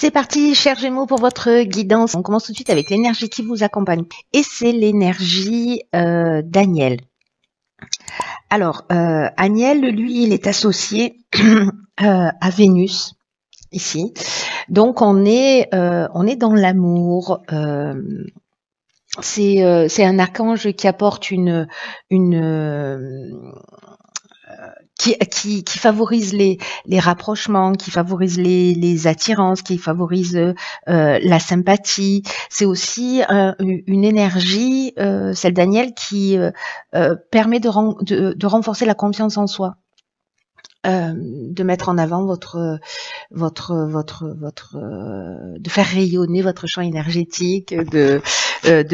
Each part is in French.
C'est parti, chers Gémeaux, pour votre guidance. On commence tout de suite avec l'énergie qui vous accompagne. Et c'est l'énergie d'Aniel. Alors, Aniel, lui, il est associé à Vénus, ici. Donc, on est dans l'amour. C'est un archange qui apporte qui favorise les rapprochements, qui favorise les attirances, qui favorise la sympathie. C'est aussi une énergie, celle d'Aniel, qui permet de renforcer la confiance en soi. De mettre en avant de faire rayonner votre champ énergétique, de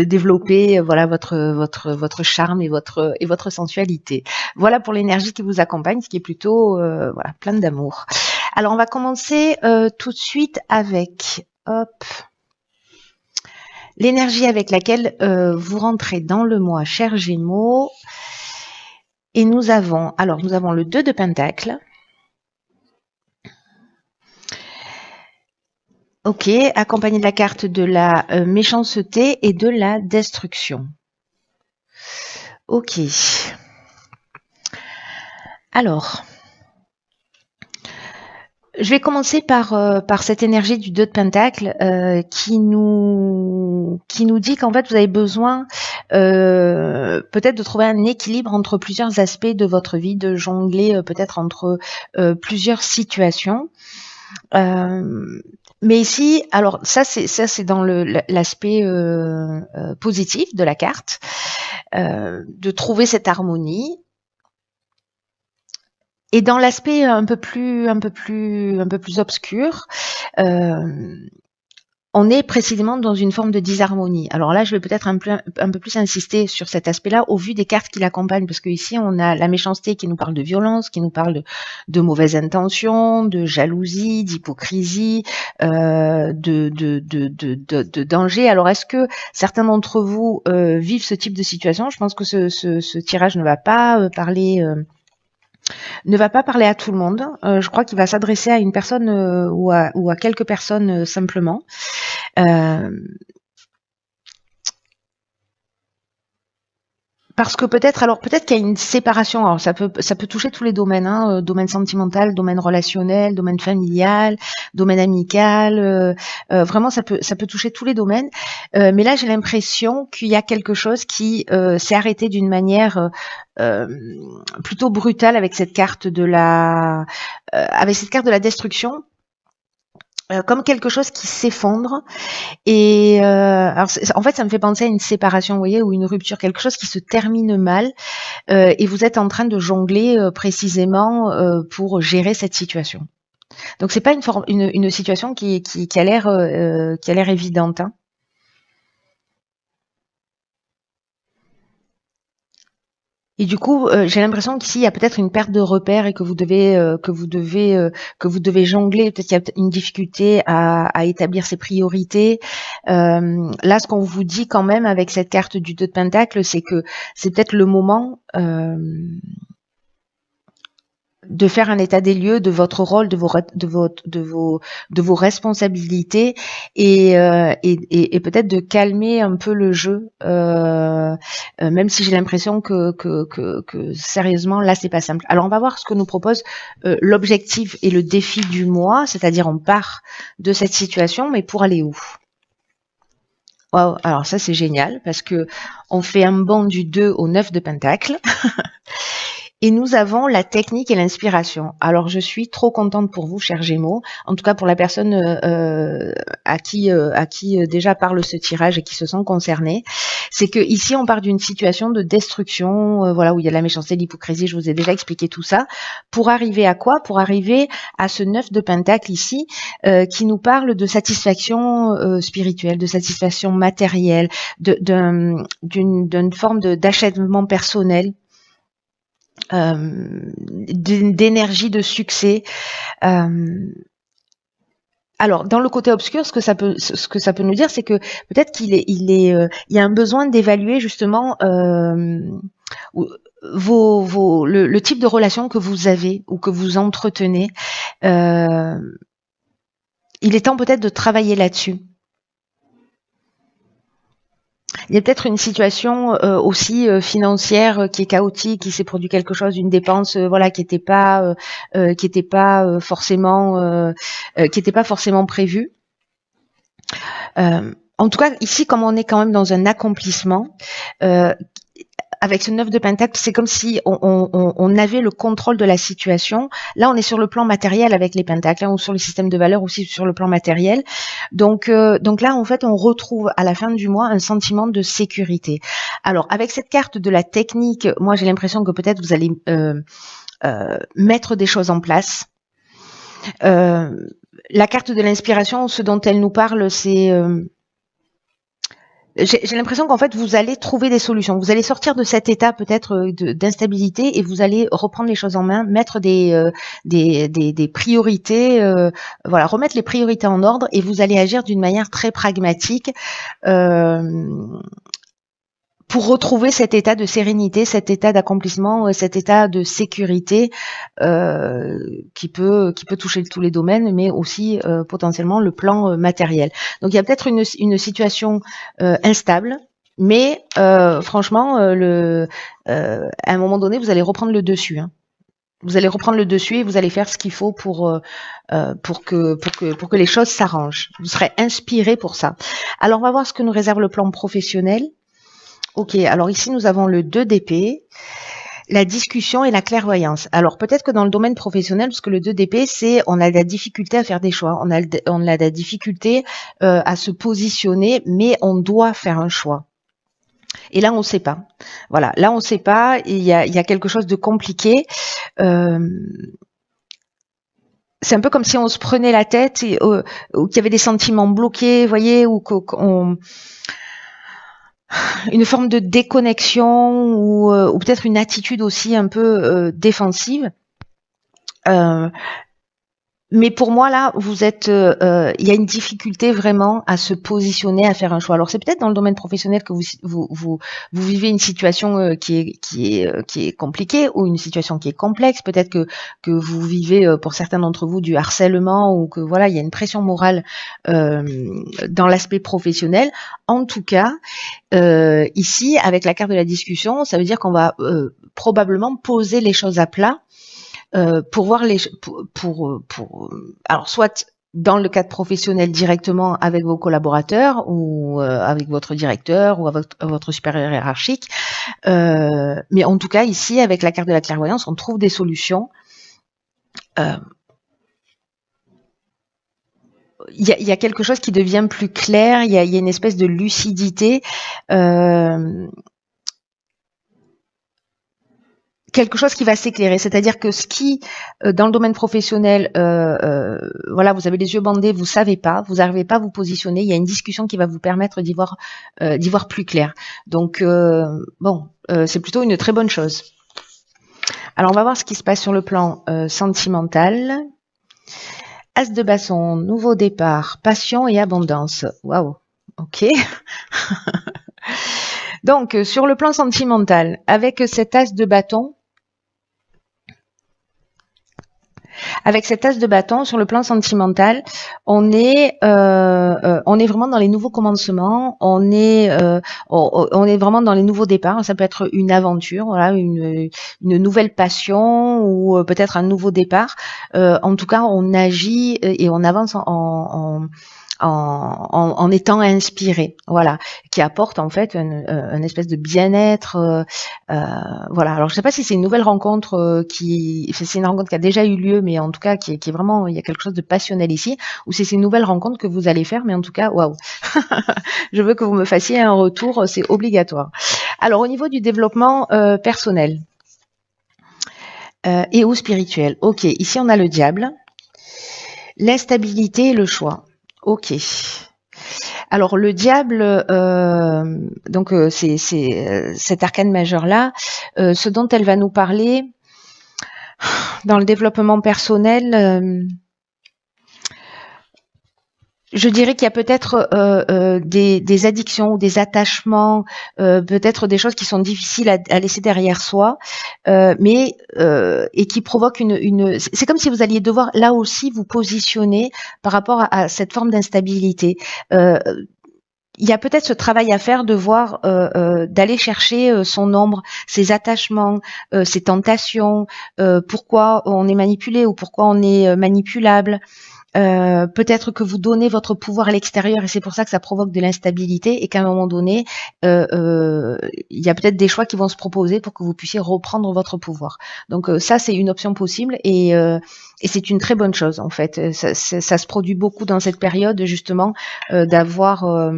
développer voilà votre charme et votre sensualité. Voilà pour l'énergie qui vous accompagne, ce qui est plutôt voilà plein d'amour. Alors on va commencer tout de suite avec l'énergie avec laquelle vous rentrez dans le mois, chers Gémeaux. Et nous avons le 2 de Pentacle. Ok, accompagné de la carte de la méchanceté et de la destruction. Ok. Alors, je vais commencer par cette énergie du 2 de Pentacle qui nous dit qu'en fait vous avez besoin peut-être de trouver un équilibre entre plusieurs aspects de votre vie, de jongler peut-être entre plusieurs situations. Mais ici, alors ça c'est dans l'aspect positif de la carte, de trouver cette harmonie. Et dans l'aspect un peu plus obscur, on est précisément dans une forme de disharmonie. Alors là, je vais peut-être un peu plus insister sur cet aspect-là au vu des cartes qui l'accompagnent, parce que ici on a la méchanceté qui nous parle de violence, qui nous parle de mauvaises intentions, de jalousie, d'hypocrisie, de danger. Alors est-ce que certains d'entre vous vivent ce type de situation? Je pense que ce tirage ne va pas parler à tout le monde. Je crois qu'il va s'adresser à une personne ou à quelques personnes simplement. Parce que peut-être qu'il y a une séparation. Alors ça peut toucher tous les domaines, hein, domaine sentimental, domaine relationnel, domaine familial, domaine amical. Vraiment, ça peut toucher tous les domaines. Mais là, j'ai l'impression qu'il y a quelque chose qui s'est arrêté d'une manière plutôt brutale avec cette carte de la destruction. Comme quelque chose qui s'effondre et alors en fait ça me fait penser à une séparation, vous voyez, ou une rupture, quelque chose qui se termine mal et vous êtes en train de jongler précisément pour gérer cette situation. Donc c'est pas une situation qui a l'air évidente, hein. Et du coup, j'ai l'impression qu'ici il y a peut-être une perte de repères et que vous devez jongler. Peut-être qu'il y a une difficulté à établir ses priorités. Là, ce qu'on vous dit quand même avec cette carte du 2 de Pentacle, c'est que c'est peut-être le moment de faire un état des lieux de votre rôle, de vos responsabilités et peut-être de calmer un peu le jeu, même si j'ai l'impression que sérieusement là c'est pas simple. Alors on va voir ce que nous propose l'objectif et le défi du mois, c'est-à-dire on part de cette situation, mais pour aller où? Wow, alors ça c'est génial parce que on fait un bond du 2 au 9 de Pentacle. Et nous avons la technique et l'inspiration. Alors, je suis trop contente pour vous, chers Gémeaux. En tout cas, pour la personne à qui déjà parle ce tirage et qui se sent concernée. C'est que ici, on part d'une situation de destruction, voilà, où il y a la méchanceté, l'hypocrisie. Je vous ai déjà expliqué tout ça. Pour arriver à quoi? Pour arriver à ce 9 de Pentacle ici, qui nous parle de satisfaction spirituelle, de satisfaction matérielle, d'une forme d'achèvement personnel. D'énergie, de succès. Alors, dans le côté obscur, ce que ça peut nous dire, c'est que peut-être qu'il y a un besoin d'évaluer justement le type de relation que vous avez ou que vous entretenez. il est temps peut-être de travailler là-dessus. Il y a peut-être une situation aussi financière qui est chaotique, qui s'est produit quelque chose, une dépense voilà qui n'était pas forcément prévue. En tout cas, ici, comme on est quand même dans un accomplissement, avec ce 9 de Pentacle, c'est comme si on avait le contrôle de la situation. Là, on est sur le plan matériel avec les Pentacles, hein, ou sur le système de valeurs aussi sur le plan matériel. Donc là, en fait, on retrouve à la fin du mois un sentiment de sécurité. Alors, avec cette carte de la technique, moi, j'ai l'impression que peut-être vous allez mettre des choses en place. La carte de l'inspiration, ce dont elle nous parle, c'est... j'ai l'impression qu'en fait, vous allez trouver des solutions. Vous allez sortir de cet état peut-être d'instabilité et vous allez reprendre les choses en main, mettre des priorités, voilà, remettre les priorités en ordre et vous allez agir d'une manière très pragmatique pour retrouver cet état de sérénité, cet état d'accomplissement, cet état de sécurité qui peut toucher tous les domaines, mais aussi potentiellement le plan matériel. Donc il y a peut-être une situation instable, mais franchement, à un moment donné, vous allez reprendre le dessus. Hein. Vous allez reprendre le dessus et vous allez faire ce qu'il faut pour que les choses s'arrangent. Vous serez inspiré pour ça. Alors on va voir ce que nous réserve le plan professionnel. Ok, alors ici nous avons le 2 d'épée, la discussion et la clairvoyance. Alors peut-être que dans le domaine professionnel, parce que le 2 d'épée, c'est on a de la difficulté à faire des choix, on a de la difficulté à se positionner, mais on doit faire un choix. Et là on ne sait pas. Voilà, là on ne sait pas, il y a quelque chose de compliqué. C'est un peu comme si on se prenait la tête, et, ou qu'il y avait des sentiments bloqués, vous voyez, ou qu'on... une forme de déconnexion ou peut-être une attitude aussi un peu défensive. Mais pour moi, là, vous êtes, il y a une difficulté vraiment à se positionner, à faire un choix. Alors, c'est peut-être dans le domaine professionnel que vous vivez une situation qui est compliquée ou une situation qui est complexe. Peut-être que vous vivez, pour certains d'entre vous, du harcèlement ou que voilà, il y a une pression morale dans l'aspect professionnel. En tout cas, ici, avec la carte de la discussion, ça veut dire qu'on va probablement poser les choses à plat. Pour voir alors soit dans le cadre professionnel directement avec vos collaborateurs ou avec votre directeur ou avec votre supérieur hiérarchique, mais en tout cas ici avec la carte de la clairvoyance on trouve des solutions. Il y a quelque chose qui devient plus clair, il y a une espèce de lucidité. Quelque chose qui va s'éclairer, c'est-à-dire que ce qui, dans le domaine professionnel, voilà, vous avez les yeux bandés, vous savez pas, vous n'arrivez pas à vous positionner, il y a une discussion qui va vous permettre d'y voir plus clair. Donc, bon, c'est plutôt une très bonne chose. Alors, on va voir ce qui se passe sur le plan sentimental. As de bâton, nouveau départ, passion et abondance. Waouh, ok. Donc, sur le plan sentimental, avec cet as de bâton, sur le plan sentimental, on est vraiment dans les nouveaux commencements, on est vraiment dans les nouveaux départs. Ça peut être une aventure, voilà, une nouvelle passion ou peut-être un nouveau départ. En tout cas, on agit et on avance en étant inspiré, voilà, qui apporte en fait une espèce de bien-être, voilà. Alors je sais pas si c'est une nouvelle rencontre c'est une rencontre qui a déjà eu lieu, mais en tout cas qui est vraiment, il y a quelque chose de passionnel ici, ou si c'est une nouvelle rencontre que vous allez faire, mais en tout cas, waouh, je veux que vous me fassiez un retour, c'est obligatoire. Alors au niveau du développement personnel et ou spirituel, ok, ici on a le diable, l'instabilité et le choix. Ok. Alors le diable, donc c'est cet arcane majeur là, ce dont elle va nous parler dans le développement personnel. Je dirais qu'il y a peut-être des addictions ou des attachements, peut-être des choses qui sont difficiles à laisser derrière soi, mais et qui provoquent une. C'est comme si vous alliez devoir là aussi vous positionner par rapport à cette forme d'instabilité. Euh, il y a peut-être ce travail à faire de voir, d'aller chercher son ombre, ses attachements, ses tentations, pourquoi on est manipulé ou pourquoi on est manipulable. Peut-être que vous donnez votre pouvoir à l'extérieur et c'est pour ça que ça provoque de l'instabilité et qu'à un moment donné, il y a peut-être des choix qui vont se proposer pour que vous puissiez reprendre votre pouvoir. Donc ça, c'est une option possible et c'est une très bonne chose en fait. Ça se produit beaucoup dans cette période justement d'avoir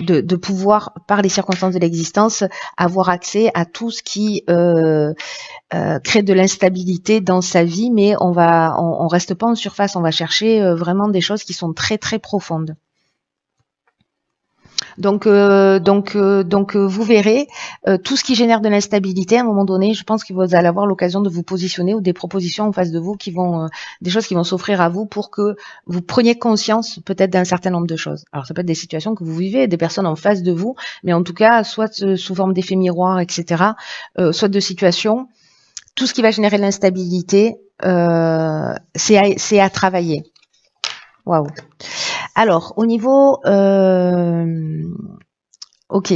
de pouvoir, par les circonstances de l'existence, avoir accès à tout ce qui crée de l'instabilité dans sa vie, mais on reste pas en surface, on va chercher vraiment des choses qui sont très très profondes. Donc vous verrez tout ce qui génère de l'instabilité. À un moment donné, je pense que vous allez avoir l'occasion de vous positionner ou des propositions en face de vous qui vont, des choses qui vont s'offrir à vous pour que vous preniez conscience peut-être d'un certain nombre de choses. Alors ça peut être des situations que vous vivez, des personnes en face de vous, mais en tout cas soit sous forme d'effets miroirs, etc. Soit de situations. Tout ce qui va générer de l'instabilité, c'est à travailler. Waouh. Alors, au niveau... ok.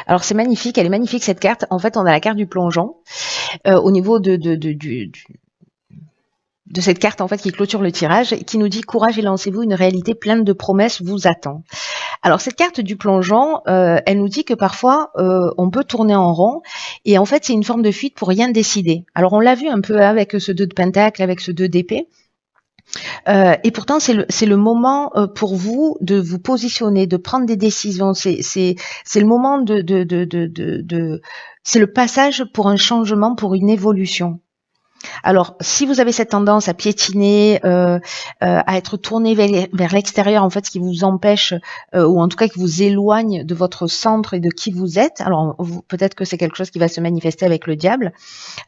Alors, c'est magnifique. Elle est magnifique, cette carte. En fait, on a la carte du plongeon. Au niveau de cette carte, en fait, qui clôture le tirage, qui nous dit « Courage et lancez-vous, une réalité pleine de promesses vous attend ». Alors, cette carte du plongeon, elle nous dit que parfois, on peut tourner en rond et en fait, c'est une forme de fuite pour rien décider. Alors, on l'a vu un peu avec ce 2 de pentacle, avec ce 2 d'épée. Et pourtant, c'est le moment pour vous de vous positionner, de prendre des décisions. C'est le moment c'est le passage pour un changement, pour une évolution. Alors, si vous avez cette tendance à piétiner, à être tourné vers l'extérieur, en fait, ce qui vous empêche, ou en tout cas qui vous éloigne de votre centre et de qui vous êtes, alors peut-être que c'est quelque chose qui va se manifester avec le diable,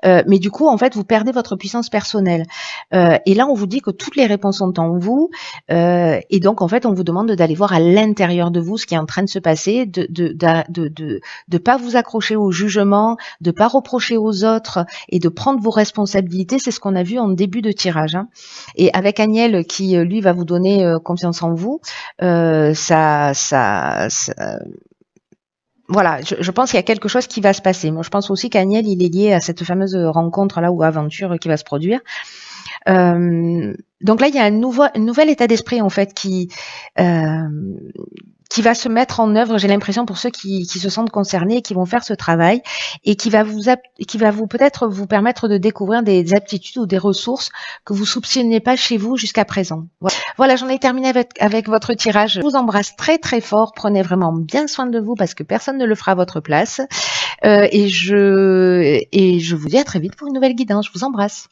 mais du coup, en fait, vous perdez votre puissance personnelle. Et là, on vous dit que toutes les réponses sont en vous, et donc, en fait, on vous demande d'aller voir à l'intérieur de vous ce qui est en train de se passer, de pas vous accrocher au jugement, de pas reprocher aux autres et de prendre vos responsabilités. C'est ce qu'on a vu en début de tirage. Hein. Et avec Agnel qui, lui, va vous donner confiance en vous, voilà, je pense qu'il y a quelque chose qui va se passer. Moi, je pense aussi qu'Agnel, il est lié à cette fameuse rencontre là ou aventure qui va se produire. Donc là, il y a un nouvel état d'esprit en fait qui va se mettre en œuvre, j'ai l'impression, pour ceux qui se sentent concernés et qui vont faire ce travail et qui va vous peut-être vous permettre de découvrir des aptitudes ou des ressources que vous soupçonniez pas chez vous jusqu'à présent. Voilà, j'en ai terminé avec votre tirage. Je vous embrasse très très fort. Prenez vraiment bien soin de vous parce que personne ne le fera à votre place. Et je vous dis à très vite pour une nouvelle guidance. Je vous embrasse.